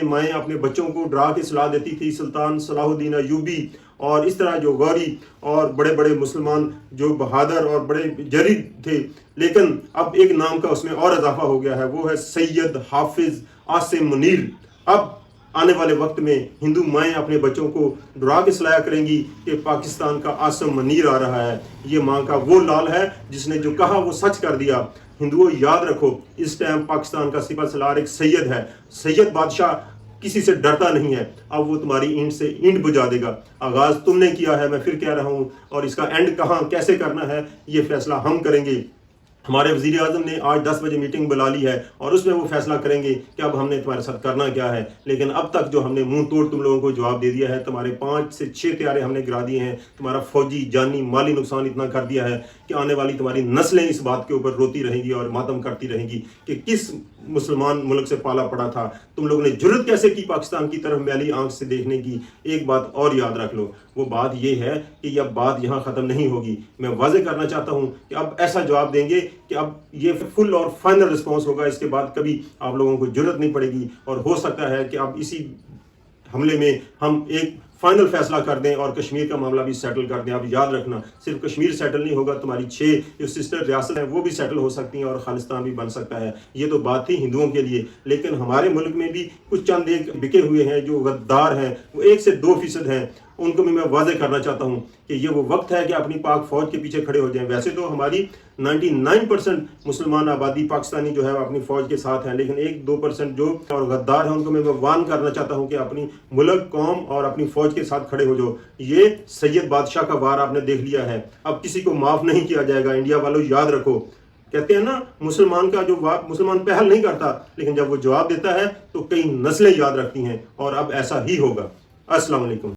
माएँ अपने बच्चों को डरा के सुला देती थी, सुल्तान सलाहुद्दीन अय्यूबी और इस तरह जो गौरी और बड़े बड़े मुसलमान जो बहादुर और बड़े जरी थे। लेकिन अब एक नाम का उसमें और इजाफा हो गया है, वो है सैयद हाफिज आसिम मुनीर। अब आने वाले वक्त में हिंदू माएँ अपने बच्चों को डरा के सुलाया करेंगी कि पाकिस्तान का आसिम मुनीर आ रहा है। ये माँ का वो लाल है जिसने जो कहा वो सच कर दिया। हिंदुओं याद रखो, इस टाइम पाकिस्तान का सिपह सलार एक सैयद है। सैयद बादशाह किसी से डरता नहीं है। अब वो तुम्हारी ईंट से ईंट बुझा देगा। आगाज़ तुमने किया है, मैं फिर कह रहा हूँ, और इसका एंड कहाँ कैसे करना है ये फैसला हम करेंगे। हमारे वज़ीर आज़म ने आज 10 बजे मीटिंग बुला ली है और उसमें वो फैसला करेंगे कि अब हमने तुम्हारे साथ करना क्या है। लेकिन अब तक जो हमने मुंह तोड़ तुम लोगों को जवाब दे दिया है, तुम्हारे 5 से 6 त्यारे हमने गिरा दिए हैं, तुम्हारा फौजी जानी माली नुकसान इतना कर दिया है कि आने वाली तुम्हारी नस्लें इस बात के ऊपर रोती रहेंगी और मातम करती रहेंगी कि किस मुसलमान मुल्क से पाला पड़ा था। तुम लोगों ने जुर्रत कैसे की पाकिस्तान की तरफ मैली आंख से देखने की। एक बात और याद रख लो, वो बात ये है कि यह बात यहाँ ख़त्म नहीं होगी। मैं वाज़े करना चाहता हूँ कि अब ऐसा जवाब देंगे कि अब ये फुल और फाइनल रिस्पॉन्स होगा। इसके बाद कभी आप लोगों को जरूरत नहीं पड़ेगी और हो सकता है कि अब इसी हमले में हम एक फाइनल फैसला कर दें और कश्मीर का मामला भी सेटल कर दें। आप याद रखना, सिर्फ कश्मीर सेटल नहीं होगा, तुम्हारी 6 जो सिस्टर रियासत हैं वो भी सेटल हो सकती हैं और खालिस्तान भी बन सकता है। ये तो बात थी हिंदुओं के लिए, लेकिन हमारे मुल्क में भी कुछ चंद एक बिके हुए हैं जो गद्दार हैं, वो 1 से 2% हैं। उनको भी मैं वाज़े करना चाहता हूँ कि ये वो वक्त है कि अपनी पाक फौज के पीछे खड़े हो जाएं। वैसे तो हमारी 99% मुसलमान आबादी पाकिस्तानी जो है अपनी फौज के साथ हैं, लेकिन 1-2% जो और गद्दार हैं उनको मैं वार्न करना चाहता हूँ कि अपनी मुल्क, कौम और अपनी फौज के साथ खड़े हो जाओ। ये सैयद बादशाह का वार आपने देख लिया है, अब किसी को माफ़ नहीं किया जाएगा। इंडिया वालों याद रखो, कहते हैं ना, मुसलमान का जो मुसलमान पहल नहीं करता, लेकिन जब वो जवाब देता है तो कई नस्लें याद रखती हैं और अब ऐसा ही होगा। अस्सलाम वालेकुम।